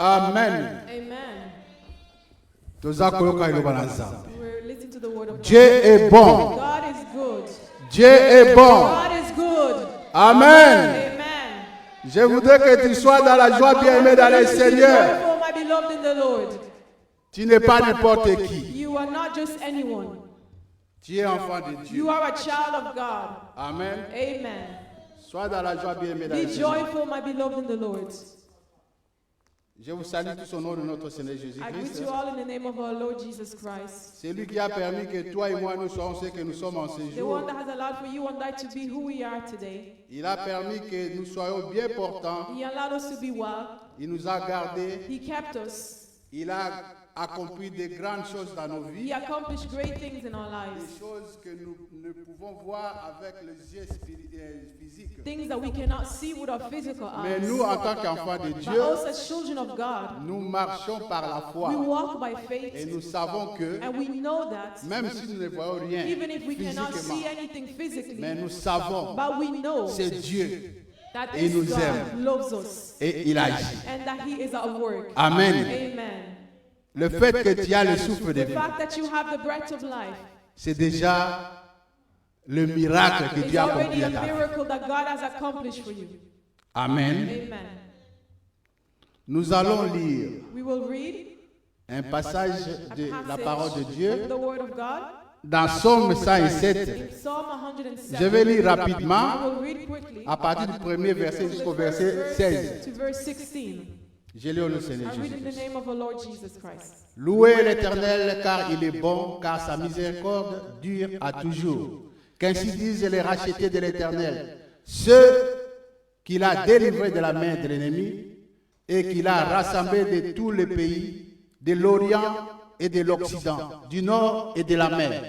Amen. Amen. We're listening to the word of Dieu est bon. God is good. Dieu est bon. God is good. Amen. Amen. Je voudrais que tu sois dans la joie bien-aimée dans le Seigneur. Joyful, my beloved in the Lord. Tu n'es pas n'importe qui. You are not just anyone. Tu es enfant de Dieu. You are a child of God. Amen. Amen. Sois dans la joie bien-aimée dans Be le Seigneur. joyful, my beloved in the Lord. Je vous salue tous au nom de notre Seigneur I greet Jésus-Christ. you all in the name of our Lord Jesus Christ. C'est lui qui a permis que toi et moi nous soyons ce que nous sommes en ce The jour. one that has allowed for you and I to be who we are today. Il a permis que nous soyons bien portants. He allowed us to be well. Il nous a gardés. He kept us. Il a accompli de grandes choses dans nos He vies. accomplished great things in our Des lives. choses que nous ne pouvons voir avec les yeux physiques. Things that we cannot see with our physical Mais eyes. nous, en tant qu'enfants de But Dieu, also as children of God, nous marchons par la we foi. walk by Et faith. nous savons que, And we know that même si nous ne voyons rien even if we cannot see physiquement, anything physically, mais nous savons but we know c'est Dieu that Et this nous God aime. loves us et il agit. and that He is at work. Amen. Amen. Le fait que tu as le souffle de The vie, fact that you have the breath of life c'est déjà le miracle que is Dieu a already accompli a à ta vie. miracle that God has accomplished for you. Amen. Amen. Nous allons lire We will read un passage a de la passage parole de of Dieu the Word of God dans Psaume 107. in Psalm 107. Je vais lire I rapidement will read quickly à partir du premier verset jusqu'au verset 16. to verse 16. Je lis au nom du Seigneur I read in the Jésus. name of our Lord Jesus Christ. Louez l'Éternel car il est bon, car sa miséricorde dure à toujours. Qu'ainsi disent les rachetés de l'Éternel, ceux qu'il a délivrés de la main de l'ennemi et qu'il a rassemblés de tous les pays, de l'Orient et de l'Occident, du Nord et de la mer.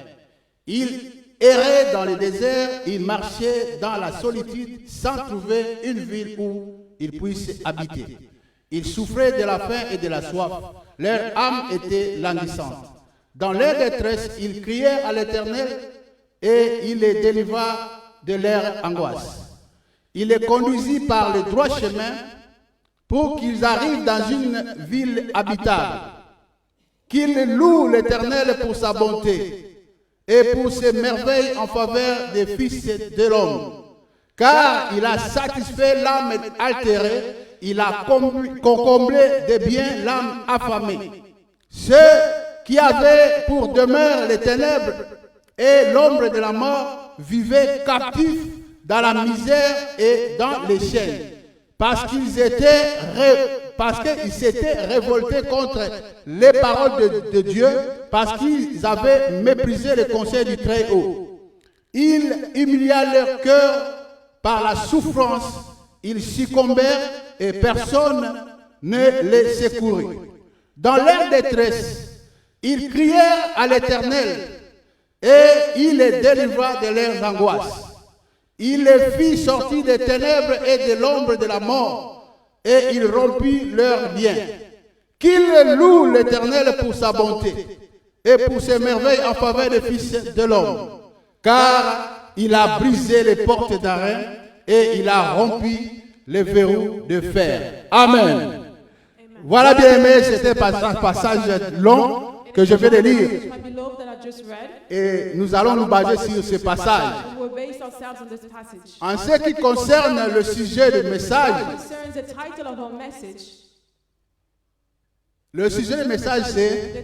Il errait dans le désert, il marchait dans la solitude sans trouver une ville où il puisse habiter. Ils souffraient de la faim et de la soif. Leur âme était languissante. Dans leur détresse, ils criaient à l'Éternel et il les délivra de leur angoisse. Il les conduisit par le droit chemin pour qu'ils arrivent dans une ville habitable. Qu'ils louent l'Éternel pour sa bonté et pour ses merveilles en faveur des fils de l'homme. Car il a satisfait l'âme altérée, il a comblé de biens l'âme affamée. Ceux qui avaient pour demeure les ténèbres et l'ombre de la mort vivaient captifs dans la misère et dans les chaînes, parce qu'ils s'étaient révoltés contre les paroles de Dieu, parce qu'ils avaient méprisé le conseil du Très-Haut. Il humilia leur cœur par la souffrance, ils succombèrent et personne ne les secourut. Dans leur détresse, ils crièrent à l'Éternel et il les délivra de leurs angoisses. Il les fit sortir des ténèbres et de l'ombre de la mort et il rompit leurs liens. Qu'ils louent l'Éternel pour sa bonté et pour ses merveilles en faveur des fils de l'homme. Car il a brisé les portes d'arrêt et il a rompu les verrous de fer. Amen. Voilà, bien aimé, c'était un passage long que je vais lire. Et nous allons nous baser sur ce passage. En ce qui concerne le sujet du message, le sujet du message c'est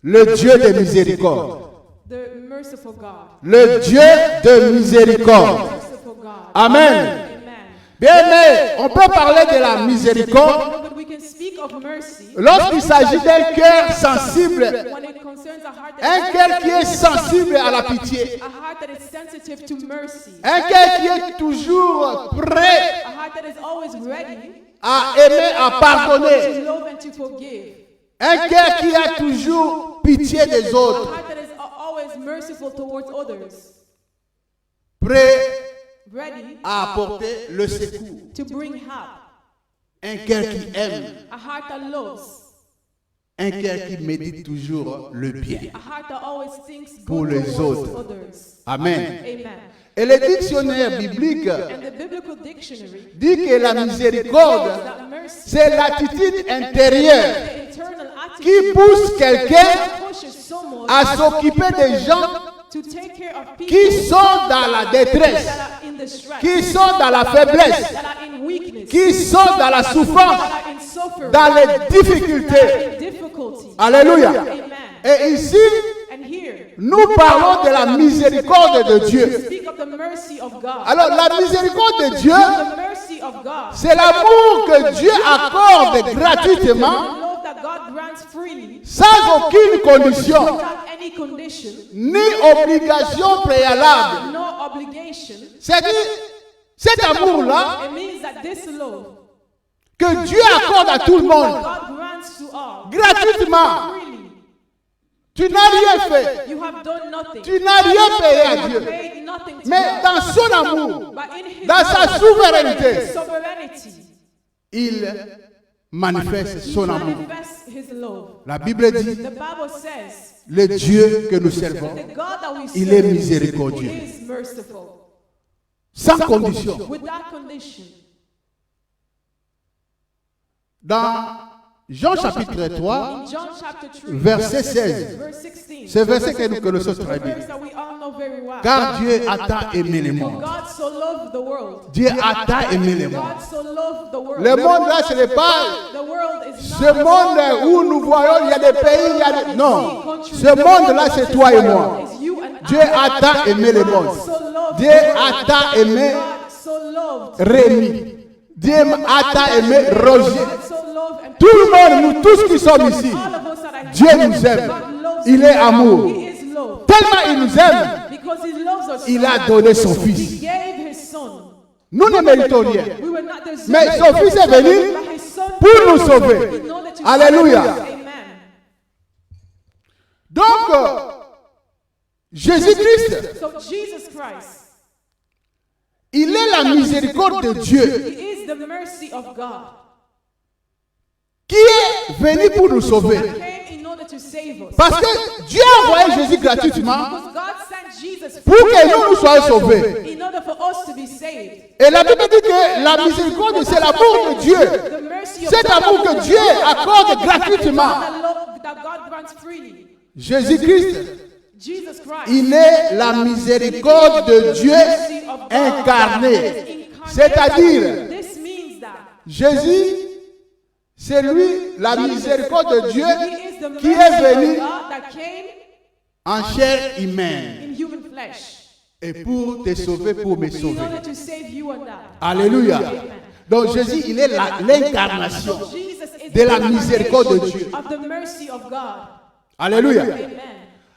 le Dieu de miséricorde. Le Dieu de miséricorde. Amen. Bien aimé, on peut parler de la miséricorde lorsqu'il s'agit d'un cœur sensible, un cœur qui est sensible à la pitié, un cœur qui est toujours prêt à aimer, à pardonner, un cœur qui a toujours pitié des autres, prêt à apporter le secours. Un cœur qui aime. Un cœur qui médite toujours le bien pour les autres. Amen. Et le dictionnaire biblique dit que la miséricorde mercy, c'est l'attitude intérieure the internal attitude qui pousse quelqu'un that pushes someone à s'occuper des gens to take care of people qui sont dans la détresse, that are in distress, qui sont dans la faiblesse, that are in weakness, qui sont dans la souffrance, that are in suffering, dans les that are difficultés. in difficulty. Alléluia. Amen. Et ici, And here, nous parlons de la miséricorde de Dieu. speak of the mercy of God. Alors, la miséricorde de Dieu, The mercy of God. c'est l'amour que Dieu accorde gratuitement, The love that God grants freely, sans aucune condition, without any condition, ni obligation préalable. no obligation. C'est-à-dire, cet amour-là, It means that this love que Dieu accorde à tout le monde, God grants to all gratuitement. freely. Tu n'as rien fait. You have done nothing. Tu n'as rien payé à You Dieu. have paid nothing to Mais God. dans son amour, But in His dans sa love, souveraineté, His sovereignty, il manifeste He son amour. manifests His love. La Bible dit, The Bible says le Dieu que nous servons, the God that we il est serve miséricordieux, is merciful, sans condition. without condition. Dans Jean chapitre 3, In John chapter 3, verset 16, verse 16, ce verset que nous connaissons the très bien. verse that we all know very well. Car Dieu a tant aimé le monde. God so loved the world. Dieu a tant aimé le monde. God so loved the world. Le monde là, ce n'est pas The world is ce not monde où nous voyons, il y a des pays, il y a des... Non, ce monde là, c'est toi et moi. is you and Dieu I. a tant aimé le monde. So loved Dieu the world. a tant aimé God so loved. Rémi. Dieu a tant aimé Roger. God so loved and Tout le monde, nous tous qui sommes ici, all of us that are Dieu here, nous aime. God loves Il us. est amour. He is love. Tellement il nous aime, Because He loves us. il a donné son He fils. gave His Son. Nous ne méritons rien. We were not deserving. Mais son fils est venu But His Son pour nous in sauver. order to Alléluia. save us. Amen. Donc, Jésus-Christ, So Jesus Christ, il est la miséricorde de Dieu He is the mercy of God. qui est venu pour nous sauver. Came in order to save us. Parce que Dieu a envoyé Jésus gratuitement Because God sent Jesus pour que nous soyons sauvés. in order for us to be saved. Et la Bible dit que la miséricorde, c'est l'amour de Dieu. The mercy of Cet God amour que Dieu accorde gratuitement. that love that God grants freely. Jésus-Christ, Jesus Christ. il est la miséricorde de Dieu Mercy of God incarnée. that is incarnate. C'est-à-dire, This means that Jésus, c'est lui, la miséricorde de Dieu, He is the qui mercy est venu of God that came en chair humaine. in human flesh Et pour te sauver, pour me in sauver. order to save you and I. Alléluia. Amen. Donc Jésus, il est l'incarnation Jesus is de la the miséricorde de Dieu. of the mercy of God. Alléluia. Amen.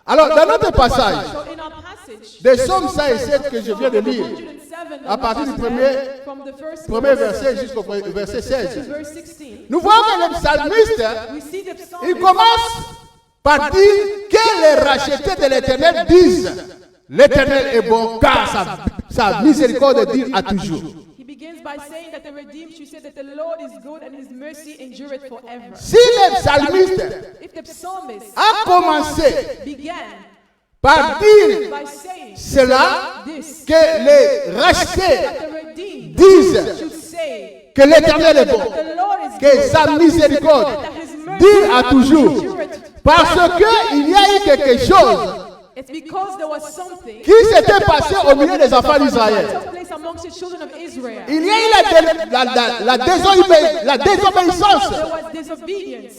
Alors, dans notre passage, So in our passage, des Psaumes 107 que je viens de lire, 107, à partir du from the first premier verset jusqu'au verset to 16, verse 16, nous voyons que le psalmiste, we see the psalmist, il commence par dire que les rachetés de l'Éternel disent l'Éternel est bon car sa miséricorde dure à toujours. he begins by saying that the redeemed should say that the Lord is good and His mercy endureth forever. Si le psalmiste If the psalmist a commencé began par dire by saying cela, this, que les rachetés that the redeemed disent should say que l'Éternel est bon, that the Lord is que good, sa miséricorde that His mercy dure à toujours, endureth. parce qu'il y a eu quelque chose It's because there was something qui s'était passé au milieu des enfants that d'Israël. took place amongst the children of Israel. Il y a eu la désobéissance, There was disobedience.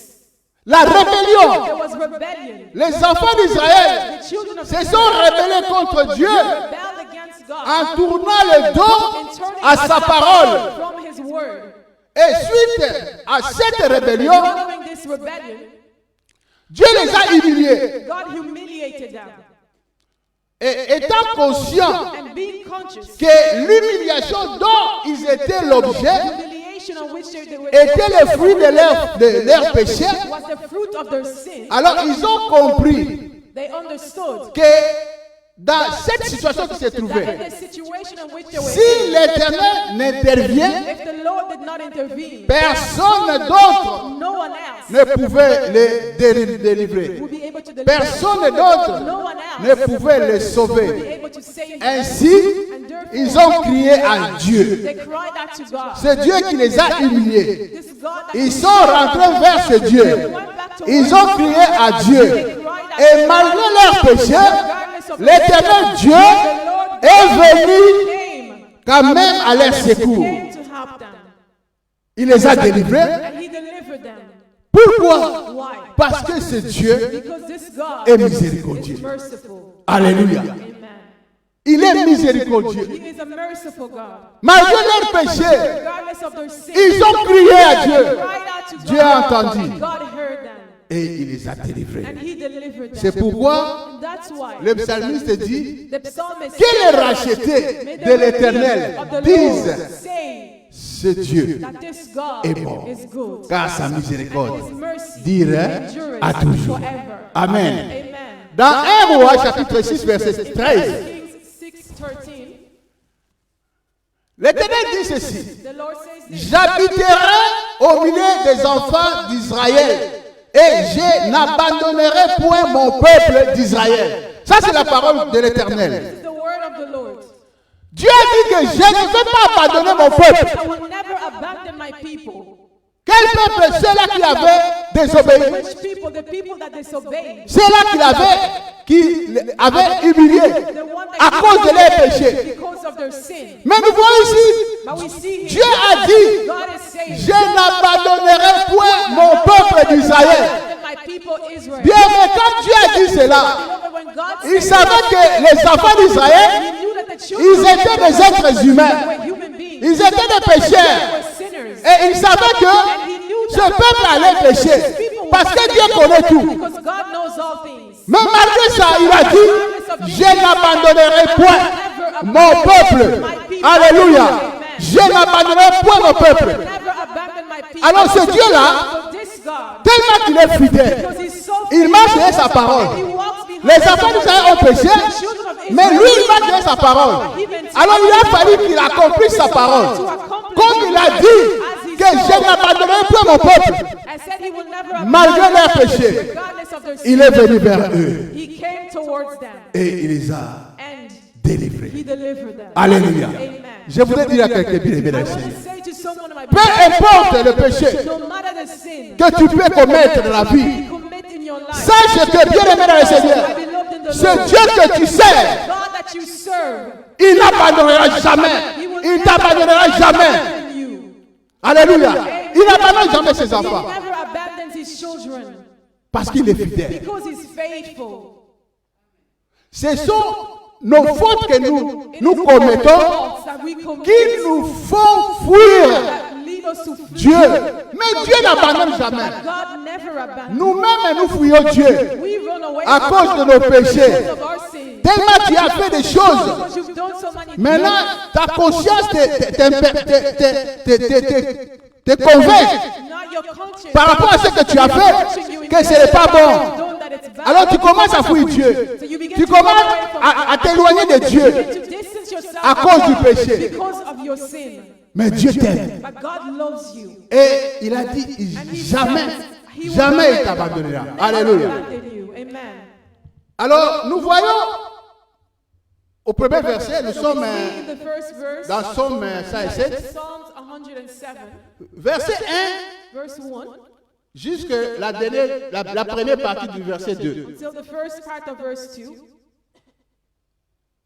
la rébellion. There was rebellion. Les enfants d'Israël The children of se Israel sont rebellés contre Dieu rebelled against God en tournant le dos and turning à sa parole. from His word. Et suite à cette rébellion, Following this rebellion, Dieu les a humiliés. God humiliated them. Et étant conscient And being conscious, que l'humiliation dont ils étaient l'objet humiliation on which they were était le fruit de leur péché, was the fruit of their sin. alors ils ont compris They understood que dans cette situation qui se that in trouvait, the situation in which they were si in, l'Éternel n'intervient, if the Lord did not intervene, personne d'autre no one else ne pouvait les délivrer. would be able to deliver Personne them. d'autre No one ne else pouvait les would be sauver. able to save them. Ainsi, And therefore, ils ont crié à Dieu. they cried out to God. C'est Dieu qui les a humiliés. This God that Ils sont rentrés vers ce Dieu. went back to Ils ont crié à Dieu. Et malgré leurs péchés, l'éternel Dieu est venu came, quand même à leur secours. came to help them. Il les a délivrés. And he delivered them. Pourquoi? Why? Parce que ce Dieu Because this God est miséricordieux. is merciful. Alléluia. Amen. Il est miséricordieux. He is a merciful God. Malgré leurs péchés, Regardless of their sin, ils ont crié à Dieu. cried out to Dieu a God. entendu. And God heard them. Et il les a délivrés. And he delivered them. C'est pourquoi And that's why le psalmiste dit the psalmist que les said, rachetés "May the de l'Éternel redeemed of the Lord disent say ce Dieu that this God est bon, is good. car sa And miséricorde his mercy dirait endureth à toujours. forever." Amen. Amen. Dans 1 Roi chapitre 6 verset 13, Kings 6:13, l'Éternel dit ceci: the Lord says this. j'habiterai au milieu des enfants d'Israël et je n'abandonnerai point mon peuple d'Israël. Ça c'est la parole de l'Éternel. This is the word of the Lord. Dieu dit que je ne vais pas abandonner mon peuple. I will never abandon my people. Quel peuple? Ceux-là qui avaient désobéi. Which people? The people that disobeyed. Ceux-là qui avaient humilié The one à that cause de leurs péchés. because of their sin. Mais nous voyons ici, But we see here, Dieu a dit, God is saying, je n'abandonnerai point mon peuple d'Israël. abandon my people Israel. Bien, mais quand Dieu a dit cela, Beloved, when God il said savait que les enfants d'Israël, he knew that the children ils étaient des êtres humains. were human beings. Ils étaient des They pécheurs. were sinners. Et il savait que ce peuple allait pécher. Parce que Dieu connaît tout. Because God knows all things. Mais malgré ça, il a dit, je n'abandonnerai point mon peuple. Alléluia. Je n'abandonnerai point mon peuple. Never abandon my people. Alors ce Dieu-là, So this God, tellement qu'il est fidèle, because he's so il marche derrière sa he parole. walks behind Les enfants d'Israël ont péché, mais lui, il marche derrière sa parole. Alors il a fallu qu'il accomplisse sa parole. Comme il a dit que je n'abandonnerai point mon peuple. and said he will never Malgré abandon leurs them, péchés, regardless of their il sin. est venu vers eux He came towards them et il les a and délivrés. he delivered them. Alléluia. Amen. Je voudrais dire à quelqu'un bien aimé dans I le want Seigneur, to say to someone in my peu importe le péché no matter the sin que tu peux commettre dans la vie, you commit in your life, sache que bien aimé dans le Seigneur, I beloved in the ce Lord, Dieu que tu sers, God that you serve, il n'abandonnera jamais. Il t'abandonnera jamais. abandon you. Alléluia. Il n'abandonne jamais ses He enfants never abandons his children parce qu'il est fidèle. because he's faithful. Ce sont nos fautes que nous commettons Faults that we commit qui nous font fuir that lead us to flee. Dieu. Mais Dieu n'abandonne jamais. God never abandons. Nous-mêmes, nous fuyons Dieu We run away à from cause de God nos péchés. because of our sin. Tellement tu as fait des choses. Because you've done so many Maintenant, things. ta conscience te convainc Not your conscience. par rapport à ce que tu as fait, que ce n'est pas bon. Alors tu commences à fuir Dieu. Tu commences à t'éloigner de Dieu to distance yourself à cause du péché. because of your sin. Mais Dieu t'aime. But God loves you. Et il a dit, jamais, jamais il t'abandonnera. Alléluia. Abandon you. Amen. Alors, nous voyons au premier verset, nous sommes See in the first verse, dans Somme 107, Psalms 107, verset 1 verse 1, jusqu'à la première partie du verset 2. until the first part of verse 2.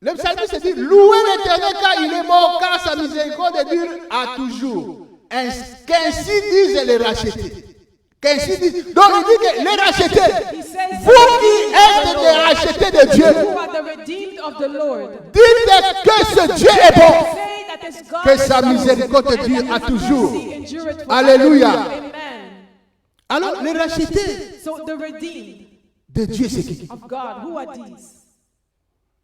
Le psalmiste dit, louez l'Éternel car il est bon, car sa miséricorde dure à toujours. Qu'ainsi disent les rachetés. Qu'ainsi disent. Donc il dit que les rachetés, He says, vous qui êtes des rachetés de Dieu, who are the redeemed of the Lord, dites que ce Dieu est bon, say that this God que is sa good, miséricorde and that dure his à toujours. mercy endureth forever. Alléluia. Amen. Alors les rachetés So the redeemed de Dieu, c'est qui? of God, who are these?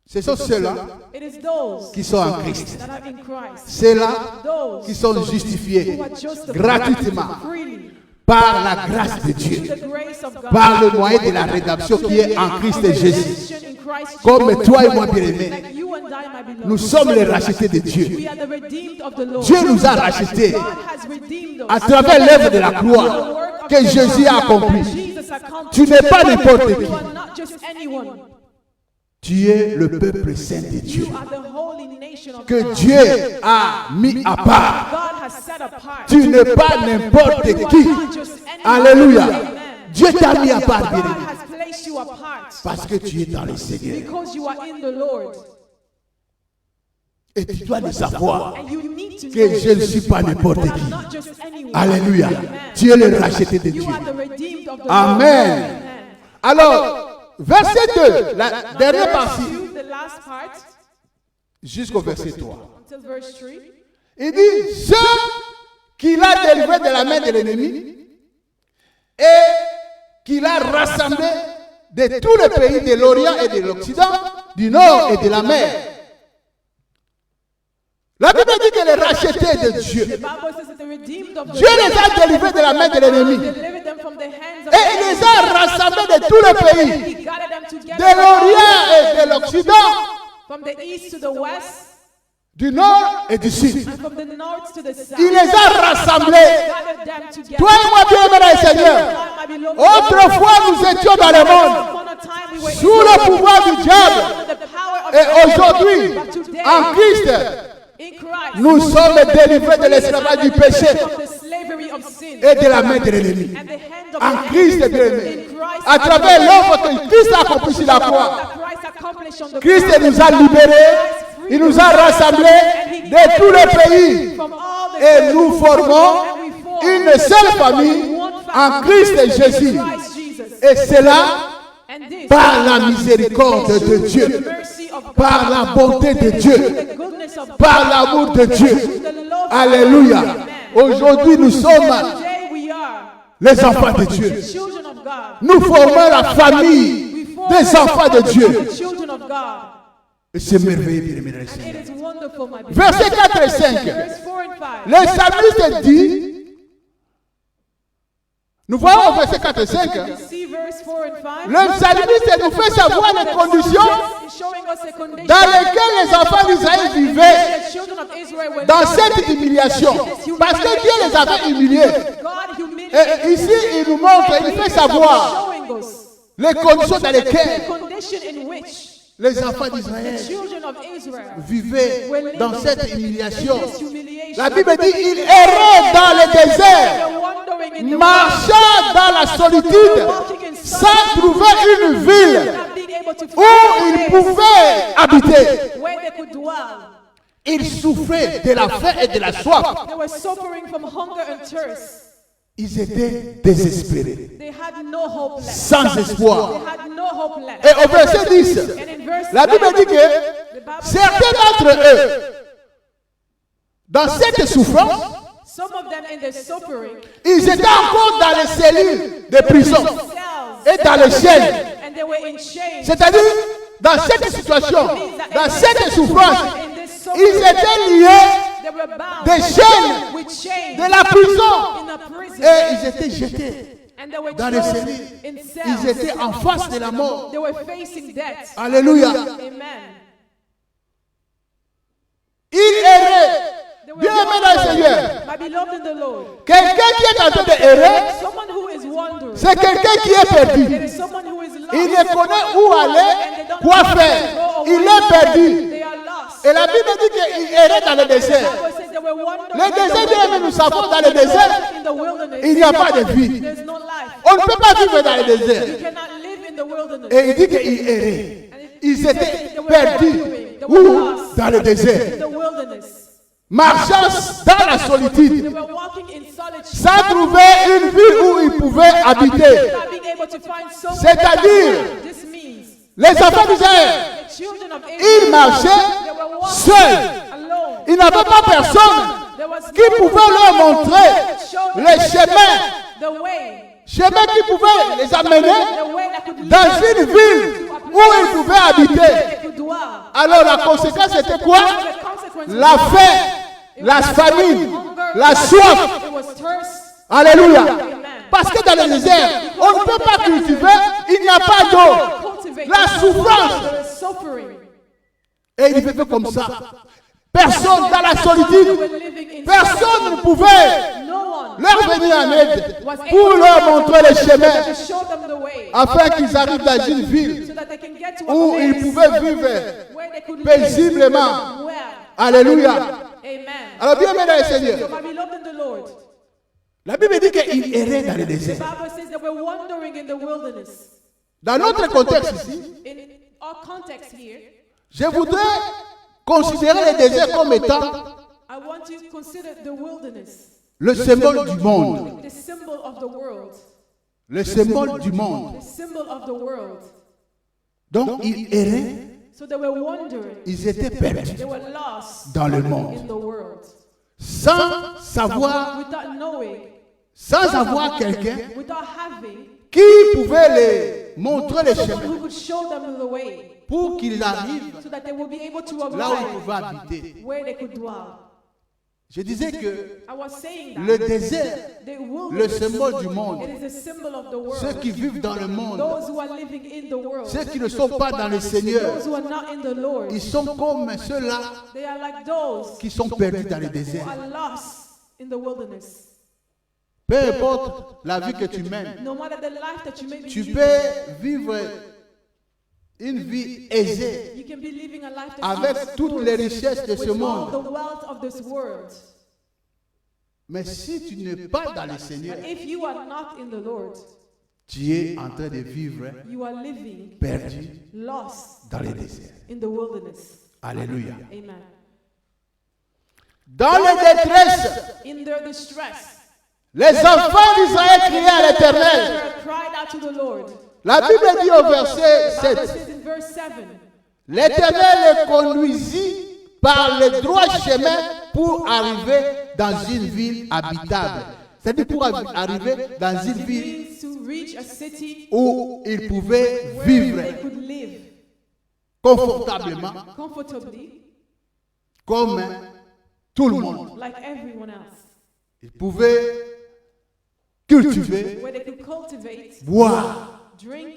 Ce sont ceux-là It is those qui sont en Christ. that are in Christ, Ceux-là those qui sont justifiés who are justified gratuitement freely par la grâce de Dieu, through the grace of God, par le moyen de la rédemption qui est en Christ Jésus. redemption in Christ Comme Jesus. toi et moi, bien-aimés, Like you and I, my beloved, nous sommes les rachetés de Dieu. we are the redeemed of the Lord. Dieu nous a rachetés God has redeemed us à travers l'œuvre de la the croix. work que Jésus a accompli. Tu n'es pas n'importe qui. Tu es le peuple saint de Dieu, que Dieu a mis à part. Tu n'es pas n'importe qui. Alléluia. Dieu t'a mis à part, bien-aimé, parce que tu es dans le Seigneur. Et tu dois le savoir que je ne suis pas n'importe qui. Alléluia. Tu es le racheté de Dieu. Amen. Alors, verset 2, la dernière partie, jusqu'au verset 3. Il dit, ceux qu'il a délivrés de la main de l'ennemi et qu'il a rassemblés de tous les pays de l'Orient et de l'Occident, du Nord et de la mer. La Bible dit que les rachetés de Dieu, Dieu les a délivrés de la main de l'ennemi et il les a rassemblés de tous les pays, de l'Orient et de l'Occident, du Nord et du Sud. Il les a rassemblés. Toi et moi, bien-aimés dans le Seigneur, autrefois nous étions dans le monde, sous le pouvoir du diable, et aujourd'hui, en Christ, nous sommes délivrés de l'esclavage du péché et de la main de l'ennemi. En Christ, bien-aimé, à travers l'œuvre que Christ a accomplie sur la croix, Christ nous a libérés, il nous a rassemblés de tous les pays et nous formons une seule famille en Christ Jésus. Et cela par la miséricorde de Dieu, par la bonté de Dieu, par l'amour de Dieu. Alléluia. Aujourd'hui, nous sommes les enfants de Dieu. Nous formons la famille des enfants de Dieu. Et c'est merveilleux, bien aimé. Versets 4 et 5. Le psalmiste dit, nous voyons au verset 4 et 5, le psalmiste nous fait savoir les conditions dans lesquelles les enfants d'Israël vivaient dans cette humiliation. Parce que Dieu les avait humiliés. Et ici, il nous montre, il fait savoir les conditions dans lesquelles les enfants d'Israël vivaient dans cette humiliation. La Bible dit, ils erraient dans le désert, marchant dans la solitude, sans trouver une ville où ils pouvaient habiter. Ils souffraient de la faim et de la soif. Ils étaient désespérés, sans espoir. Et au verset 10, la Bible dit que certains d'entre eux, dans cette souffrance, ils étaient encore dans les cellules de prison et dans les chaînes. C'est-à-dire, dans cette situation, dans cette souffrance, ils étaient liés des chaînes de la prison et ils étaient jetés dans les cellules. Ils étaient en face de la mort. Alléluia. Ils erraient. Bien aimé dans le Seigneur. Quelqu'un qui est en train d'errer, c'est quelqu'un qui est perdu. Il ne connaît où aller, quoi faire. Il est perdu. Et la Bible dit qu'il errait dans le désert. Le désert, bien aimé, nous savons, dans le désert, il n'y a pas de vie. On ne peut pas vivre dans le désert. Et il dit qu'il errait. Ils étaient perdus. Où? Dans le désert. Marchant dans la solitude, sans trouver une ville où ils pouvaient habiter. C'est-à-dire, les enfants d'Israël, ils marchaient seuls. Ils n'avaient pas personne qui pouvait leur montrer les chemins qui pouvaient les amener dans une ville où ils pouvaient habiter. Alors la conséquence était quoi? La faim, la famine, la soif. Alléluia. Parce que dans le désert, on ne peut pas cultiver, il n'y a pas d'eau. La souffrance. Et il vivait comme ça. Personne dans la solitude. Personne ne pouvait leur venir en aide was able pour to leur help montrer le them, chemin to show them the way, afin qu'ils arrivent dans une ville so that they can get to a où ils place pouvaient vivre where they could paisiblement. live well. Alléluia. Amen. Alors bien aimé dans le So Seigneur, my beloved in the Lord, la Bible dit qu'ils erraient dans le the désert. Bible says that we're wandering in the wilderness. Dans notre contexte ici, In our context here, je voudrais considérer le désert comme étant I want to consider the wilderness le symbole du monde. the symbol of the world. Le symbole du monde. The symbol of the world. Donc ils erraient, So they were wandering. ils étaient perdus They were lost dans le monde. in the world. Sans savoir, Without knowing, sans avoir quelqu'un without having qui pouvait les montrer le someone chemin who could show them the way, pour qu'ils arrivent so that they will be able to là où ils arrive pouvaient habiter. where they could dwell. Je disais que I was saying that le désert, the le wilderness, symbole du monde, it is a symbol of the ceux world. qui vivent dans le monde, Those who are living in the world, ceux qui ne sont pas dans le Seigneur, those who are not in the Lord, ils sont comme ceux-là they are like those qui sont perdus dans le who désert. are lost in the wilderness. Peu importe la vie que tu mènes, No matter the life that you may be tu living, peux vivre une vie aisée you can be living a life that's avec toutes les richesses de ce with all monde. the wealth of this world. Mais si tu n'es pas dans le Seigneur, But if you are not in the Lord, tu es en train de vivre you are living perdu lost dans le désert. in the wilderness. Alléluia. Amen. Dans la détresse, In their distress, les enfants d'Israël criaient à l'Éternel. Israel cried out to the Lord. La Bible dit au verset The Bible 7, says in verse 7, l'Éternel les conduisit par le droit chemin pour arriver dans une ville habitable. C'est-à-dire pour arriver dans une it ville means to reach a city où ils pouvaient where vivre they could live confortablement comfortably comme tout le monde. like everyone else. Ils pouvaient cultiver, Where they could cultivate, boire, drink,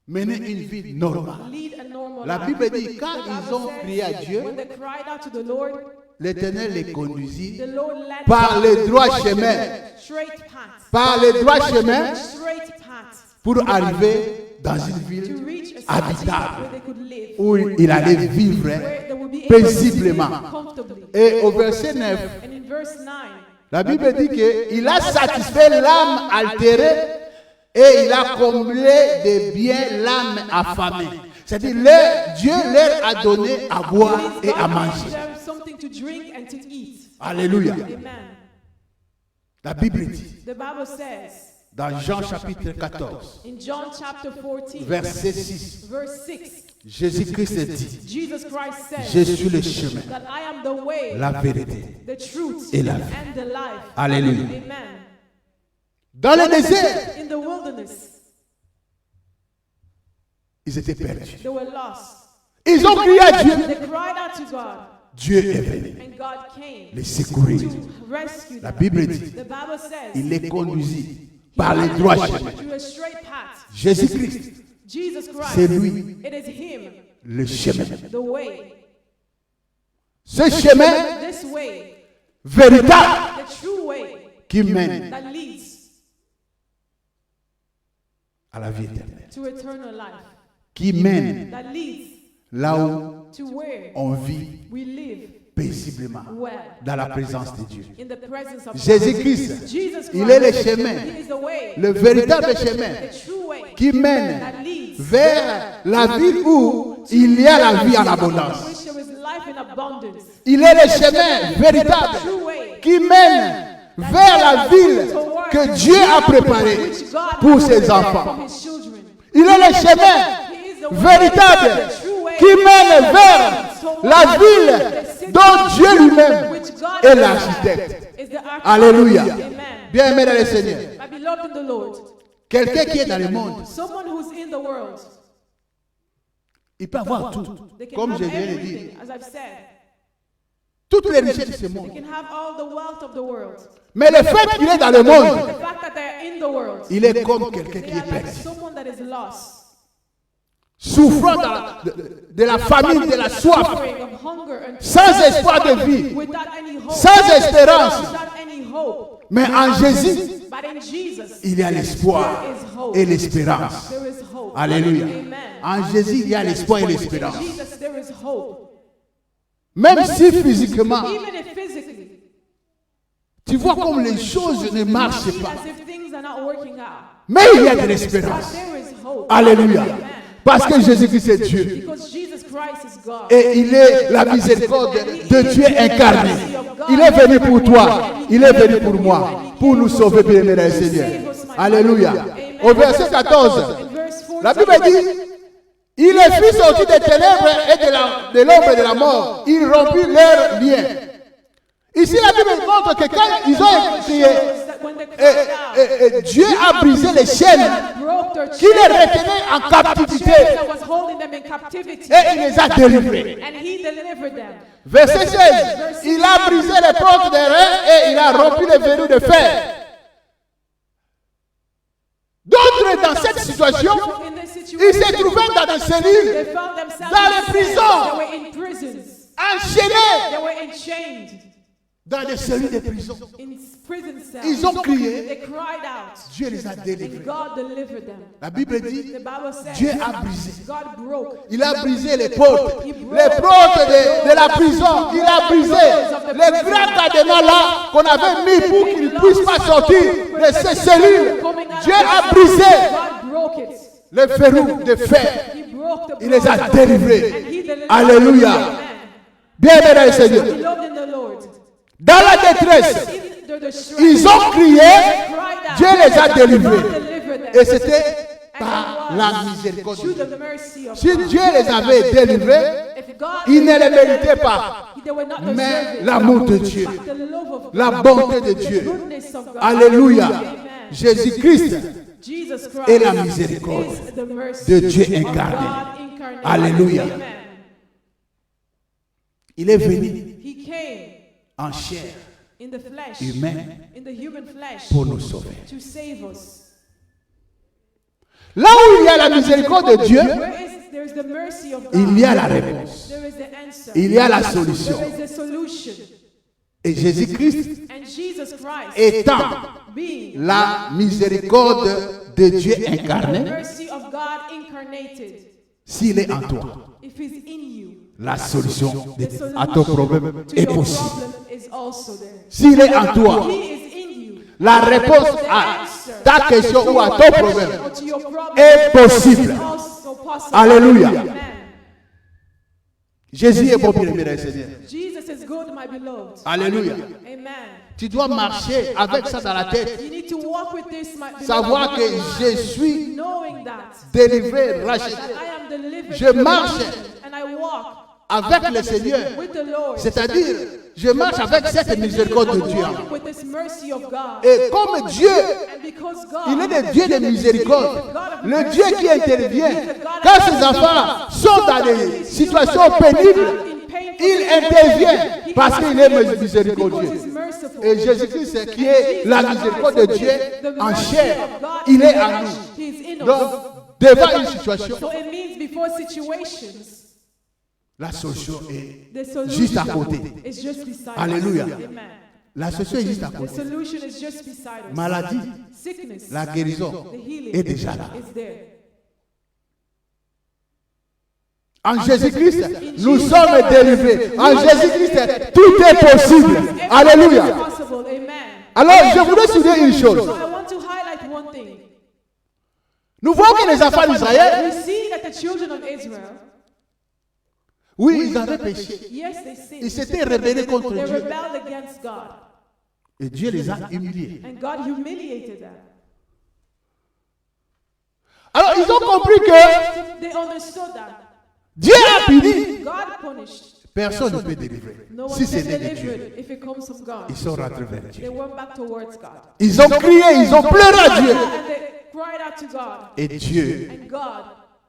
mener une vie normale. lead a normal La life. Bible dit quand The ils Bible ont says, crié à Dieu, when they cried out to the Lord, l'Éternel les conduisit the Lord led par them le droit chemin, straight paths, par le droit chemin straight paths pour arriver dans une to ville reach a city habitable where they could live, où il allait vivre where they would be able to paisiblement. live comfortably. Et au verset 9, And in verse 9, la Bible dit qu'il a satisfait l'âme altérée et il a comblé de biens l'âme affamée. C'est-à-dire, Dieu leur a donné à boire et à God manger. gave them something to drink and to eat. Alléluia. Amen. La Bible dit, The Bible says dans Jean chapitre 14, in John chapter 14, verset 6, verse 6, Jésus-Christ dit, Jesus Christ je says suis le chemin, that I am the way, la vérité. the truth, et la vie. and the life. Alléluia. Amen. Dans le désert, In the wilderness, ils étaient perdus. they were lost. Ils ont crié à Dieu. They cried out to God, Dieu est venu and God came les secourir. to rescue La them. Bible dit, The Bible says il les conduisit par les droits chemins. through a straight path. Jésus-Christ, Jesus Christ, c'est lui it is Him, le chemin. the way. Ce chemin This way, véritable the true way qui mène that leads à la vie éternelle. to eternal life, Qui mène that leads là où to where on vit we live paisiblement well dans la présence de Dieu. in the presence of Jésus-Christ, God. Jesus il est le Christ, chemin, He is the way, le véritable chemin the true way qui mène that leads vers la ville où il y a la vie en abondance. which there is life in abundance. Il est le chemin véritable True way qui mène vers la ville que Dieu a préparée which God pour has ses prepared enfants. for His children. Il est le chemin He is the way, véritable the true way qui mène vers la ville dont Dieu lui-même which God est has l'architecte. is the architect. Alléluia. Amen. Bien aimé dans le Seigneur. My beloved in the Lord, Quelqu'un qui est dans le monde, someone who's in the world, il peut avoir tout. they can Comme have je viens de dire, everything, as I've said. toutes les richesses de ce They monde. can have all the wealth of the world. Mais le fait qu'il est dans le monde, The fact that they're in the world, il est comme quelqu'un they qui est are like perdu. someone that is lost. souffrant de la famine, de la soif, suffering of hunger and sans espoir de vie, without any hope, sans espérance. without any hope. Mais en Jésus, But in Jesus, il y a l'espoir there is hope. et l'espérance. There is hope. Alléluia. Amen. En Jésus, il y a l'espoir et In l'espérance. Jesus, there is hope. Même si physiquement, Even if physically, tu vois comme les choses ne marchent see pas. as if things are not working out. Mais il y a de But l'espérance. there is hope. Alléluia. Amen. Parce que Jésus-Christ est Dieu. Because Jesus Christ is God. Et il est la miséricorde de Dieu incarné. Il est venu pour toi. Il est venu pour moi. Pour nous sauver, bien-aimés Seigneur. Alléluia. Au verset 14, In verse 14, la Bible dit, il est fut sorti des ténèbres et de l'ombre de la mort. Il rompit leurs liens. Ici, la Bible montre que quand ils ont crié, that when they cried out, Dieu a brisé les chaînes God broke their qui les chains, retenaient en chains captivité that was holding them in captivity, et il les a délivrés. and He delivered them. Verset 16, il a brisé les portes des reins et il a rompu les verrous de fer. D'autres dans cette situation, In this ils situation, se trouvaient dans des they cellules, found themselves dans les in prisons. They were in prisons. enchaînés They were enchained dans des cellules de prison. in prison cells. Ils ont crié, They cried out, Dieu les a and délivrés. God delivered them. La Bible dit, The Bible says Dieu a brisé. God broke. Il a brisé les portes de la prison. Il a brisé les grands cadenas là qu'on avait mis pour qu'ils ne puissent pas sortir de ces cellules. Dieu a brisé God broke it. les verrous de fer. He broke the Il les a bronze. délivrés. And He delivered Alléluia. them. Amen. Bien-aimés Seigneur. Beloved in the Lord. Dans la détresse, In the distress, ils ont crié, they cried out. Dieu les a God délivrés. delivered them. Et c'était par la miséricorde. Through the mercy of Si God. Dieu les avait délivrés, If God ils ne les delivered them, méritaient pas. they were not Mais deserving. l'amour de Dieu, But the love of la God, bonté de the Dieu, goodness of God. Alléluia, Amen. Jésus-Christ Jesus Christ et la miséricorde is the mercy de Dieu of incarné. God incarnate. Alléluia. Amen. Il est venu He came en chair in the flesh, humaine in the human flesh, pour nous sauver. to save us. Là où il y a la miséricorde de Dieu, There is the mercy of God. il y a la réponse. There is the answer. Il y a la solution. There is the solution. Et Jésus-Christ And Jesus Christ, étant being la miséricorde de Dieu the incarné, mercy of God incarnated, s'il est en toi, if He's in you, la solution the solution à ton problème to est your possible. problem is also there. S'il est en toi, He is in you. la réponse The à answer ta question ou à ton problème or to your problem est possible. is also possible. Alléluia. Amen. Jésus est bon, bien-aimé Seigneur. Jesus is good, my beloved. Alléluia. Amen. Tu dois marcher avec ça dans la tête. You need to walk with this, my beloved. Savoir que je suis knowing that délivré, racheté. I am delivered Je from marche sin, and I walk avec le Seigneur. with the Lord. C'est-à-dire, je marche avec cette miséricorde de Dieu. Walking with this mercy of God. Et comme Dieu, And because God, il est le Dieu de miséricorde, le Dieu qui He intervient. is the God Quand of ses mercy. enfants sont dans des situations pénibles, In painful il situations, intervient He parce qu'il est miséricordieux. because He's merciful. Et Jésus-Christ, qui est la miséricorde de Dieu The en mercy chair, of God il est in en flesh, nous. He is in Donc, us. devant une situation, So it means before situations, la solution est the solution juste à côté. is just beside Alléluia. us. Amen. La solution est juste à The côté. solution is just beside us. Maladie, Sickness, la guérison the healing est déjà là. is there. En Jésus-Christ, nous sommes délivrés. En Jésus-Christ, tout est possible. Alléluia. Everything is possible. Amen. Alors, je voudrais souligner une chose. So I want to highlight one thing. Nous voyons que les enfants d'Israël, We see that the children of Israel, oui, ils avaient péché. yes, they Ils sinned. s'étaient rebellés contre They Dieu. rebelled against God, Et Dieu les a humiliés. and God humiliated them. Alors, ils ont compris que They understood that Dieu a puni. God punished. Personne ne peut délivrer. No one Si can c'est de deliver Dieu, it if it comes from God. ils sont rentrés vers They Dieu. went back towards God. Ils ont crié, ils ont pleuré à Dieu. And they cried out to God, Et Dieu and God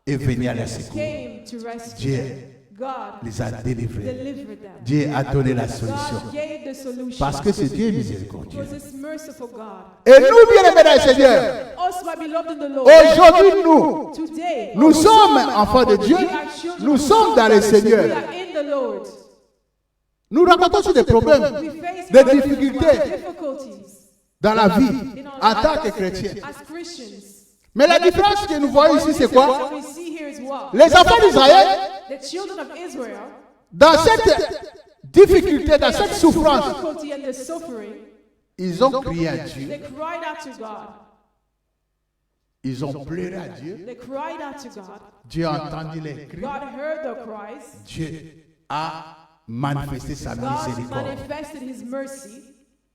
est venu à leur secours. came to rescue Dieu them. God les a délivrés. delivered them. Dieu a donné la solution. God gave the solution. Parce que c'est Dieu miséricordieux. Because it's merciful God. Et nous, bien-aimés dans le Seigneur, Us, my beloved in the Lord. aujourd'hui, Today, nous sommes enfants de Dieu. we are children Nous of sommes God. dans le We Seigneur. are in the Lord. Nous rencontrons sur des problèmes, We face des problems, difficultés difficulties dans la vie in our en tant que lives chrétiens. as Christians. Mais la différence que nous voyons ici, c'est quoi? What we see here is what? Les enfants d'Israël, The children of Israel, dans cette difficulté, dans cette souffrance, difficulty and the suffering, ils ont crié à Dieu. they cried out to God. Ils ont pleuré à Dieu. They cried out to God. Dieu a entendu les cris. God heard their cries. Dieu a manifesté sa God miséricorde. manifested His mercy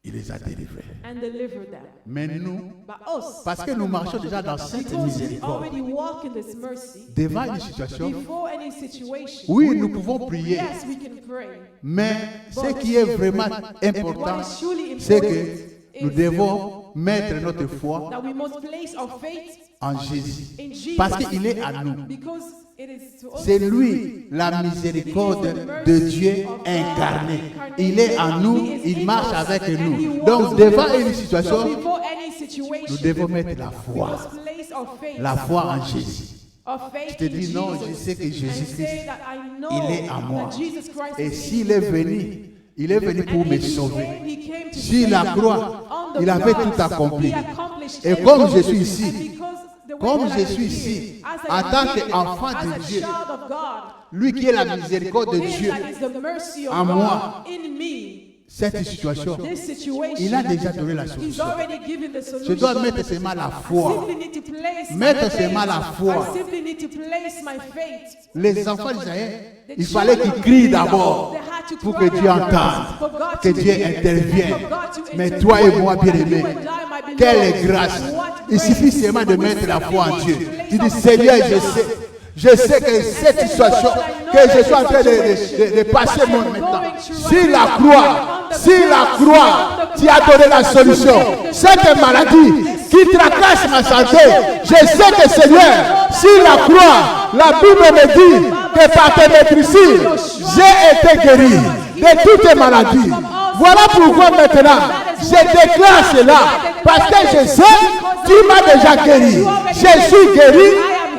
Il les a délivrés. and delivered them. Mais nous, But us, parce que nous marchons déjà dans cette because we miséricorde, already walk in this mercy, devant une situation, before any situation, oui, nous pouvons prier. yes, we can pray. Mais ce qui est vraiment important, What is truly c'est important que nous is devons mettre notre foi that we must place our faith en Jésus. in Jesus, Parce qu'il est à nous. because it is to us. C'est lui, la miséricorde de Dieu incarnée. Il est en nous, il marche avec nous. Donc, devant une situation, So before any nous situation, devons mettre la we foi. must place our faith, La foi en Jésus. our faith Je te in dis non, Jesus, je sais que and Jésus-Christ, say that I know il est à moi. that Jesus Christ Et is s'il est venu, il est venu pour and me he sauver. came to Sur save la us. croix, On the il avait cross, tout accompli. he accomplished Et everything. comme je suis And ici, because the way comme that je I suis am ici, here, as I en am tant here, qu'enfant as de a Dieu, child of God, lui qui est la miséricorde de him Dieu, that is the mercy of en God moi, in me, cette situation, this situation, il a déjà donné la he's solution. already given the solution. Je dois mettre seulement la I foi. simply need to place my Mettre faith. seulement la foi. I simply need to place my faith. Les enfants d'Israël, il fallait qu'ils crient d'abord They had to pour cry que Dieu out entende, for God que to Dieu hear, intervienne. and for God to Mais intervene. toi et moi, bien-aimés, You and I, my beloved, quelle grâce! what Il grace. suffit seulement de We mettre la simply foi en need Dieu. to place Tu dis, our Seigneur, faith in je sais que cette situation que je suis en train de passer maintenant, sur la croix, tu as donné la solution. Cette maladie qui tracasse ma santé, je sais que Seigneur, sur la croix, la Bible me dit que par tes maîtrisures, j'ai été guéri de toutes tes maladies. Voilà pourquoi maintenant, je déclare cela, parce que je sais, tu m'as déjà guéri. Je suis guéri,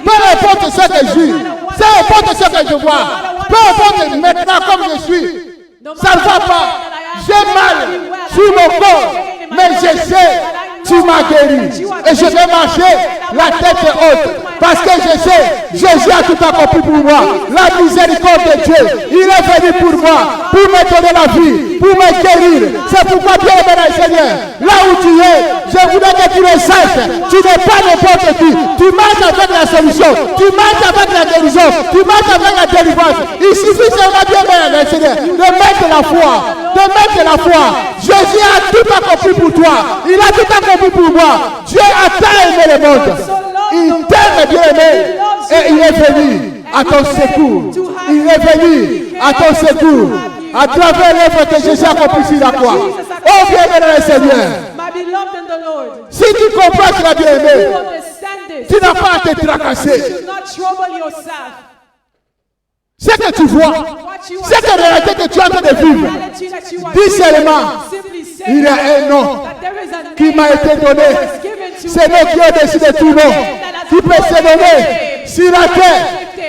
peu importe ce que je suis, peu importe ce que je vois, peu importe maintenant comme je suis, ça ne va pas. J'ai mal sur mon corps, mais je sais, tu m'as guéri. Et je vais marcher la tête haute, parce que je sais, Jésus a tout accompli pour moi. La miséricorde de Dieu, il est venu pour moi, pour me donner la vie, pour me guérir. C'est pourquoi Dieu est béni, Seigneur. Là où tu es, je voudrais que tu le saches. Tu n'es pas n'importe qui. Tu marches avec la solution. Tu marches avec la guérison. Tu marches avec la délivrance. Il suffit seulement, Dieu béni, Seigneur, de mettre la foi. De mettre la foi. Jésus a tout accompli pour toi. Il a tout accompli pour moi. Dieu a tant aimé le monde. Il t'aime, bien aimé. Et il est venu à ton secours. Il est venu à ton secours. À travers l'œuvre que Jésus a accompli sur la croix. Oh, bien-aimé le Seigneur. My beloved in the Lord, Si tu comprends cela, bien-aimé, you understand this. tu n'as pas à te You tracasser. should not trouble yourself. Ce que tu vois, cette réalité que tu es en train de vivre, Reality that you are dis living, seulement, simply say il y a un nom that there is a qui name m'a été donné. that was given to C'est me. nous qui ont décidé tout nom, qui peut se donner sur la terre,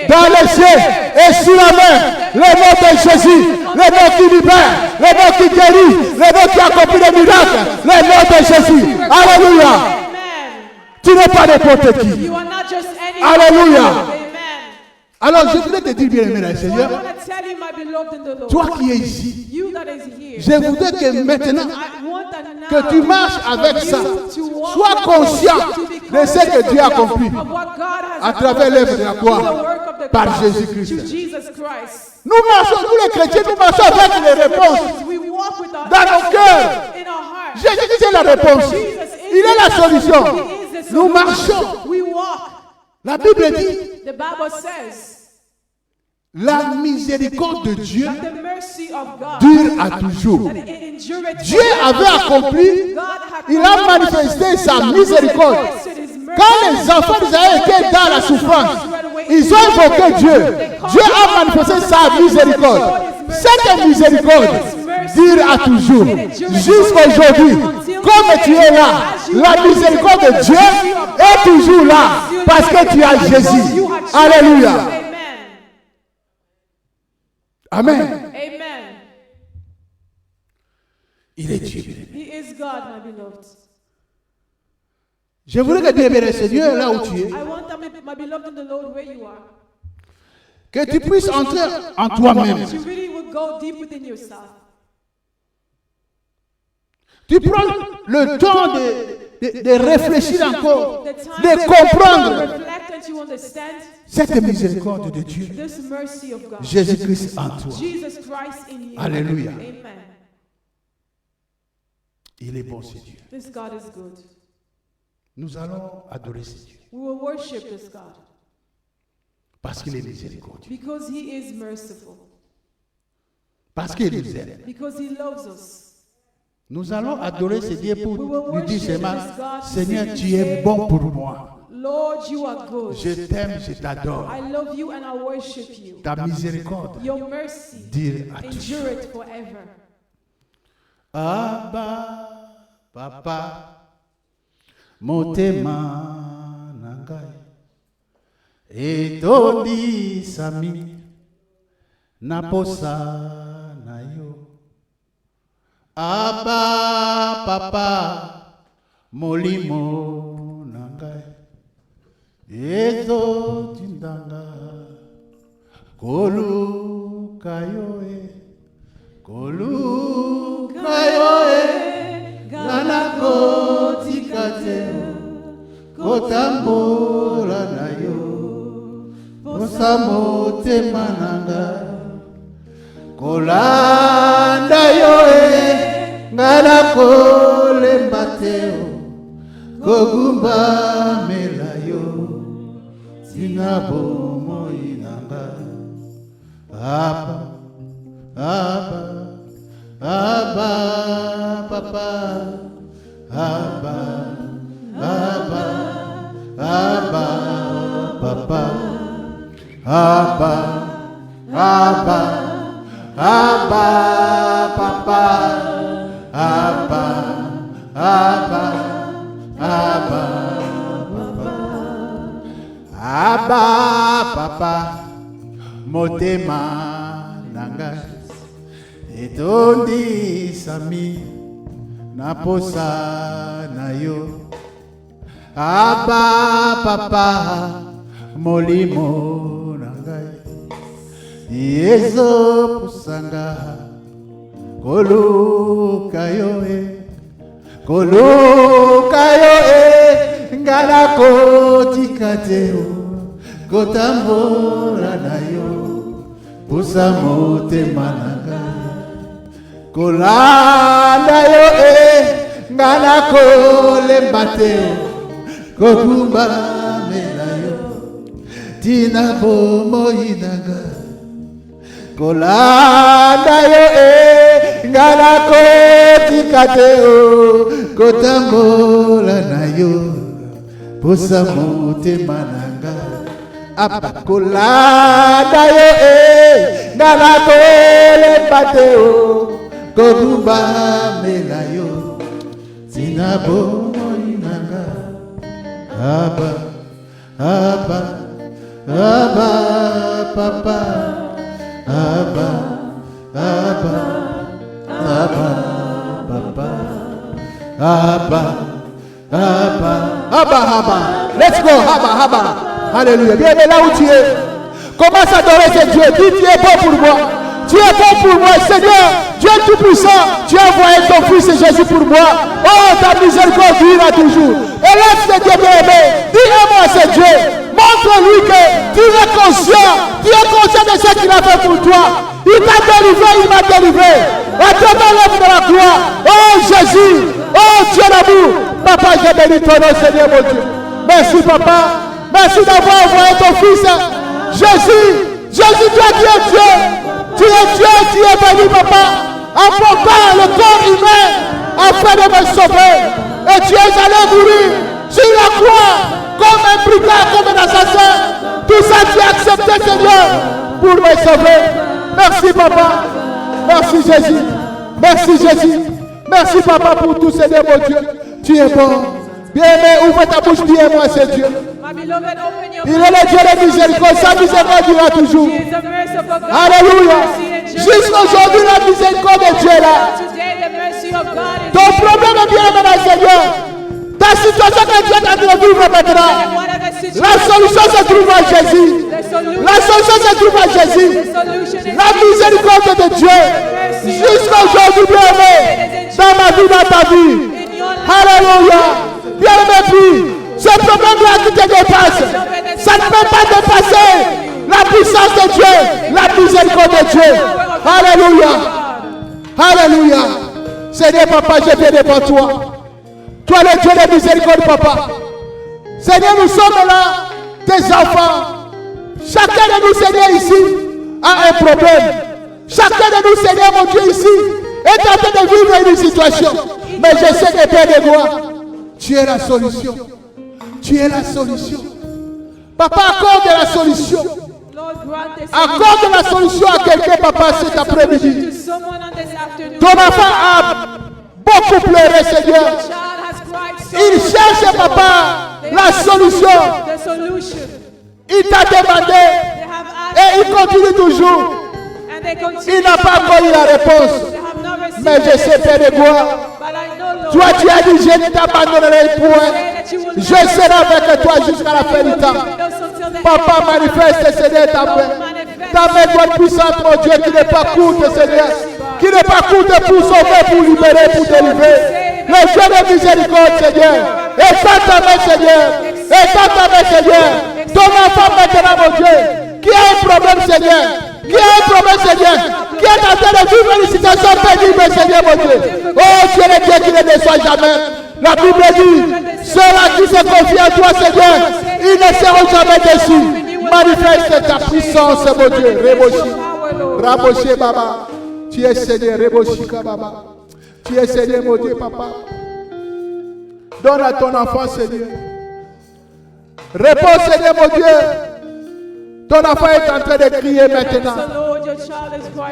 dans les cieux et sur la mer. Le nom de Jésus, le nom qui libère, le nom qui guérit, le nom qui accomplit des miracles, le nom de Jésus. Alléluia. Amen. Tu n'es pas n'importe qui. You are not just anyone. Alléluia. Amen. Alors je voudrais te dire, bien-aimé, le So I Seigneur, want to tell you, my beloved in the Lord, toi qui es ici, you that is here, je voudrais que maintenant, I want that now que tu marches avec ça. to walk Sois with conscient us, to be de ce que Dieu a accompli of what God has à travers l'œuvre de la through the croix work of the par cross, Jésus-Christ. to Jesus Christ. Nous marchons, tous les chrétiens, nous marchons avec les réponses We walk with our dans nos cœurs. in our heart. Jésus c'est la réponse. Il est la solution. He is the Nous solution. marchons. We walk. La Bible dit, The Bible says la miséricorde de Dieu that the mercy of God dure à toujours. that it endureth Dieu forever. avait accompli, God had il a manifesté sa miséricorde. manifested his mercy Quand les enfants d'Israël étaient dans la souffrance, Ils ont invoqué Dieu. Dieu a manifesté sa miséricorde. Cette miséricorde durera toujours. Jusqu'aujourd'hui, comme tu es là, la miséricorde de Dieu est toujours là parce que tu as Jésus. Alléluia. Amen. Amen. Il est Dieu. He is God, my beloved. Je voudrais que Dieu bénisse Dieu là où tu es. I want my beloved in the Lord where you are. Que tu puisses entrer en toi-même. You really will go deep within yourself. Tu prends le temps de réfléchir encore, de comprendre cette miséricorde de Dieu. Jésus-Christ en toi. Alléluia. Il est bon, ce Dieu. This God is good. Nous allons adorer ce Dieu. We will worship this God. Parce qu'il est miséricordieux. Because he is merciful. Parce qu'il nous aime. Because he loves us. Nous allons adorer ce Dieu pour lui dire seulement, Seigneur, tu es bon pour moi. Lord, you are good. Je t'aime, je t'adore. I love you and I worship you. Ta miséricorde Your mercy endure it forever. Abba, Papa, motema nangai, etondi sami, naposa na yo. Abba, Papa, molimo nangai, ezotindanga, koluka yo koluka yo gana kotika te, kotambola na yo, posa motema nanga, kolanda yo ngana kolemba te, kogumba mela yo, tina bomoi nanga. Abba, Abba, Abba, Papa, Abba, Abba, Abba, Papa, Abba, Abba, Abba, Papa, Abba, Abba, Abba, Abba, Papa, motema nanga, etondi sami, naposa na yo. Abba, Papa, molimo nangai, yezo pusanga, koluka yo ngana kotika te, kotambola na yo, pusa motema nanga, kolanda yo ngana kolemba te, kokumba mela yo, tina bomoi nanga, kolanda yo ngana kotika te, kotambola na yo, pusa motema nanga. Abba, kolanda yo ngana kolemba te, kokumba mela yo, tina bomoi nanga. Abba, Abba, Abba, Papa, Abba, Abba, Abba, Papa, Abba, Abba, Abba, Abba. Let's go, Abba, Abba. Alléluia. Bien là où tu es. Commence à adorer ce Dieu. Dis, tu es bon pour moi. Tu es bon pour moi, Seigneur. Dieu Tout-Puissant, tu as envoyé ton Fils Jésus pour moi. Oh, ta miséricorde durera toujours. Élève ce Dieu bien-aimé. Dis-moi ce Dieu. Montre-lui que tu es conscient de ce qu'il a fait pour toi. Il t'a délivré, il m'a délivré. À toi l'œuvre de la gloire. Oh Jésus, oh Dieu d'amour. Papa, je bénis ton nom, Seigneur mon Dieu. Merci Papa. Merci d'avoir envoyé ton Fils. Jésus, Jésus, toi qui es Dieu. Tu es Dieu, tu es béni, Papa, apportant le corps humain afin de me sauver. Et tu es allé mourir sur la croix comme un brigand, comme un assassin. Tout ça, tu as accepté, Seigneur, pour me sauver. Merci, Papa. Merci, Jésus. Merci, Jésus. Merci, Papa, pour tout, Seigneur, mon Dieu. Tu es bon. Bien-aimé, ouvre ta bouche, dis-moi, c'est Dieu. Il est le Dieu de miséricorde. Sa miséricorde durera toujours. Alléluia. Jusqu'aujourd'hui, la miséricorde de Dieu est là. Ton problème est bien maintenant, Seigneur. Ta situation que Dieu est en train de vivre maintenant. La solution se trouve en Jésus. La solution se trouve en Jésus. La miséricorde de Dieu. Jusqu'aujourd'hui, bien-aimé, dans ma vie, dans ta vie. Alléluia. Bien-aimé, puis, ce problème-là qui te dépasse, ça ne peut pas dépasser la puissance de Dieu, la miséricorde de Dieu. Alléluia. Alléluia. Seigneur, Papa, je viens devant toi. Toi, le Dieu de miséricorde, Papa. Seigneur, nous sommes là, tes enfants. Chacun de nous, Seigneur, ici, a un problème. Chacun de nous, Seigneur, mon Dieu, ici, est en train de vivre une situation. Mais je sais que Père de gloire, tu es la solution. Tu es la solution. Papa, accorde la solution. Accorde la solution à quelqu'un, Papa, cet après-midi. Ton enfant a beaucoup pleuré, Seigneur. Il cherche, Papa, la solution. Il t'a demandé et il continue toujours. Il n'a pas encore eu la réponse. Mais je sais, Père de gloire, toi tu as dit, je ne t'abandonnerai point. Je serai avec toi jusqu'à la fin du temps. Papa, manifeste, Seigneur, ta main. Ta main doit être puissante, mon Dieu, qui n'est pas courte, Seigneur. Qui n'est pas courte pour sauver, pour libérer, pour délivrer. Le Dieu de miséricorde, Seigneur. Étends ta main, Seigneur. Étends ta main, Seigneur. Ton enfant maintenant, mon Dieu, qui a un problème, Seigneur. Qui a un problème, Seigneur. Qui est en train de vivre une situation pénible, Seigneur, mon Dieu. Oh, tu es le Dieu qui ne déçoit jamais. La Bible dit, ceux-là qui se confient en toi, Seigneur, ils ne seront jamais déçus. Manifeste ta puissance, mon Dieu. Reboshi. Raboshi, Baba. Tu es Seigneur. Reboshi, Baba. Tu es Seigneur, mon Dieu, Papa. Donne à ton enfant, Seigneur. Réponds, Seigneur, mon Dieu. Ton enfant est en train de crier maintenant.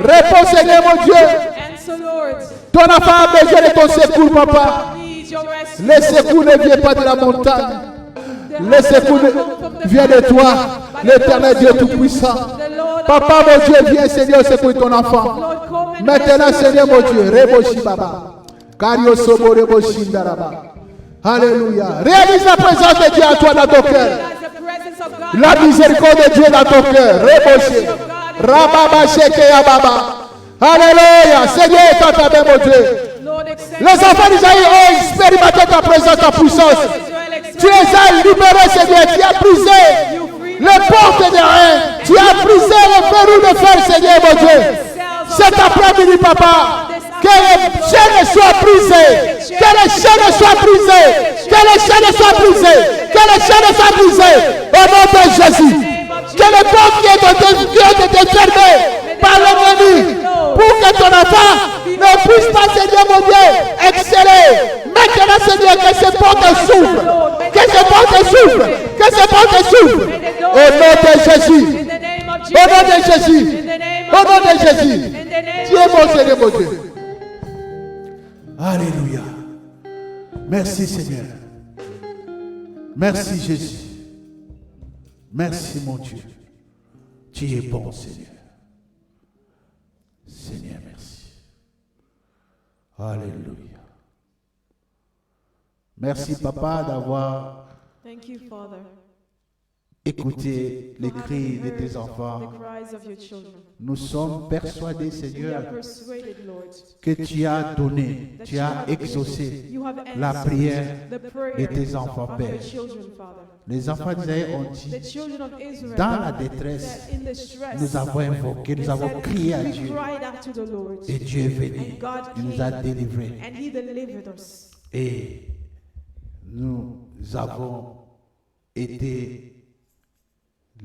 Réponds, Seigneur, mon Dieu. Ton enfant a besoin de ton secours, Papa. Le secours ne vient pas de la montagne. Le secours vient de toi, l'Éternel Dieu Tout-Puissant. Papa, mon Dieu, viens, Seigneur, secourir ton enfant. Maintenant, Seigneur, mon Dieu, Reboshi Baba. Kario Sobo Reboshi Daraba. Alléluia. Réalise la présence de Dieu en toi dans ton cœur. La miséricorde de Dieu dans ton cœur. Reboshi. Rababa Shekeya Baba. Alléluia. Seigneur, étends ta main, mon Dieu. Les enfants d'Isaïe ont expérimenté ta présence, ta puissance. Tu les as libérés, Seigneur. Tu as brisé les portes des reins. Tu as brisé les verrous de fer, Seigneur, mon Dieu. Cet après-midi, Papa, que les chaînes soient brisées. Que les chaînes soient brisées. Que les chaînes soient brisées. Que les chaînes soient brisées. Au nom de Jésus. Que les portes qui ont été fermées par l'ennemi, pour que ton enfant ne puisse pas, Seigneur, mon Dieu, exceller. Maintenant, Seigneur, que ces portes s'ouvrent. Que ces portes s'ouvrent. Que ces portes s'ouvrent. Au nom de Jésus. Au nom de Jésus. Au nom de Jésus. Tu es bon, Seigneur, mon Dieu. Alléluia. Merci, Seigneur. Merci, Jésus. Merci, mon Dieu. Tu es bon, Seigneur. Seigneur, merci. Alléluia. Merci, Papa, d'avoir écouté les cris de tes enfants. Nous sommes persuadés, Seigneur, que tu as donné, tu as exaucé la prière de tes enfants, Père. Les enfants d'Israël ont dit, dans la détresse, nous avons invoqué, nous avons crié à Dieu. Et Dieu est venu, il nous a délivrés. Et nous avons été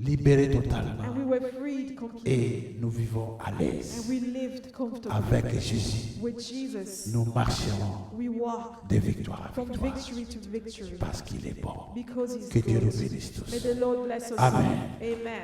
libérés totalement. And we were freed completely. Et nous vivons à l'aise. And we lived comfortably. Avec Jésus, With Jesus, nous marcherons we walk de victoire à from victoire. victory to victory. Parce qu'il est bon. Because he's Que Dieu good. nous bénisse tous. May the Lord bless us Amen. all. Amen.